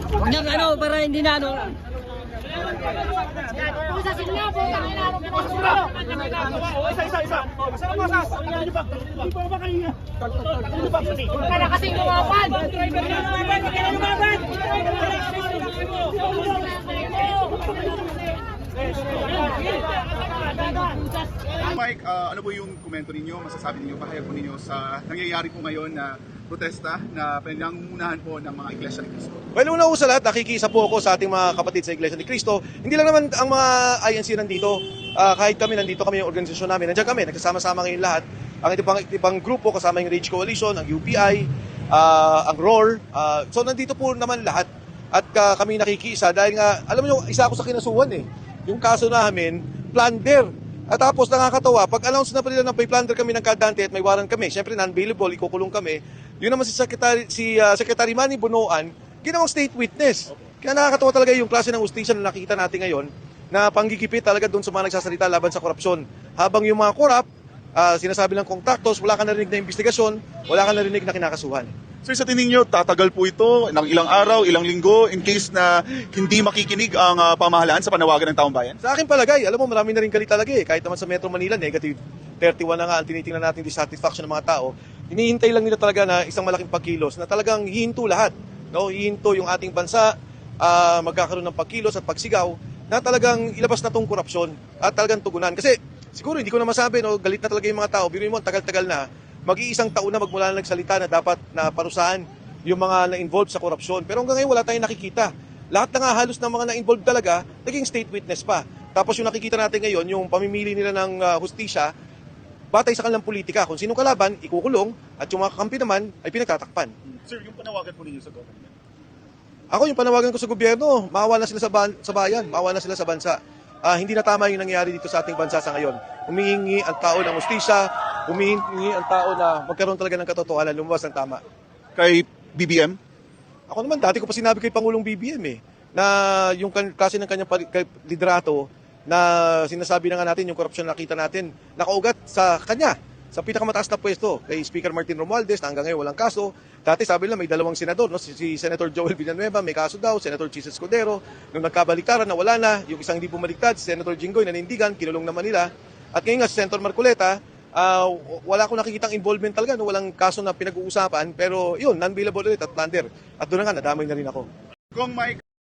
Huwag niyang ano, para hindi na ano. Isa. Masama mo sa. Hindi pa ba kayo? Para kasi lumaban. Lumaban. Mike, ano po yung komento ninyo, masasabi ninyo, pahayag po ninyo sa nangyayari po ngayon na protesta na pinangungunahan po ng mga Iglesia ni Cristo? Well, una sa lahat, nakikisa po ako sa ating mga kapatid sa Iglesia ni Cristo. Hindi lang naman ang mga INC nandito, kahit kami nandito kami yung organisasyon namin, nandiyan kami, nagsasama-sama ngayon lahat. Ang ibang grupo, kasama yung Rage Coalition, ang UPI, ang ROAR. So nandito po naman lahat at kami nakikisa dahil nga, alam mo isa ako sa kinasuhan yung kaso namin, plunder. At tapos nakakatawa, pag announce na pa nila na may plunder kami ng kadante at may warrant kami, syempre non-bailable, ikukulong kami. Yun naman si Secretary Manny Bonoan, ginawang state witness. Kaya nakakatawa talaga yung klase ng ustisya na nakikita natin ngayon na panggigipit talaga doon sa mga nagsasalita laban sa korupsyon. Habang yung mga korap, sinasabi ng kontraktos, wala ka narinig na investigasyon, wala ka narinig na kinakasuhan. Sir, sa tingin nyo, tatagal po ito ng ilang araw, ilang linggo, in case na hindi makikinig ang pamahalaan sa panawagan ng taong bayan? Sa akin palagay, alam mo, marami na rin galit talaga Kahit naman sa Metro Manila, negative 31 na nga ang tinitingnan natin dissatisfaction ng mga tao. Hinihintay lang nila talaga na isang malaking pagkilos na talagang hihinto lahat. No? Hihinto yung ating bansa, magkakaroon ng pagkilos at pagsigaw na talagang ilabas na tong korupsyon at talagang tugunan. Kasi siguro hindi ko na masabi, no, galit na talaga yung mga tao. Biruin mo, tagal-tagal na. Mag-iisang taon na magmula na nagsalita na dapat na parusahan yung mga na-involved sa korupsyon. Pero hanggang ngayon wala tayong nakikita. Lahat na nga halos ng mga na-involved talaga, naging state witness pa. Tapos yung nakikita natin ngayon, yung pamimili nila ng hustisya, batay sa kanilang politika. Kung sino kalaban, ikukulong, at yung mga kakampi naman ay pinagtatakpan. Sir, yung panawagan po ninyo sa government? Ako, yung panawagan ko sa gobyerno, maawa na sila sa bayan, maawa na sila sa bansa. Hindi na tama yung nangyayari dito sa ating bansa sa ngayon. Humihingi ang tao ng hustisya, humihingi ang tao na magkaroon talaga ng katotohanan, lumabas ng tama. Kay BBM? Ako naman, dati ko pa sinabi kay Pangulong BBM na yung klase ng kanyang liderato na sinasabi na nga natin, yung korupsyon na nakita natin, nakaugat sa kanya, sa pinakamataas na pwesto, kay Speaker Martin Romualdez, na hanggang ngayon walang kaso. Dati sabi nila may dalawang senador, no? Si Senator Joel Villanueva, may kaso daw, Senator Chis Escudero, nung nagkabaliktaran na wala na, yung isang hindi bumaliktad, si Senator Jinggoy, nanindigan, kinulong naman nila. At ngayon nga si Senator Marcoleta, wala akong nakikitang involvement talaga, no? Walang kaso na pinag-uusapan, pero yun, non-bailable ulit at plunder. At doon na nga, nadamay na rin ako. Kung Mike,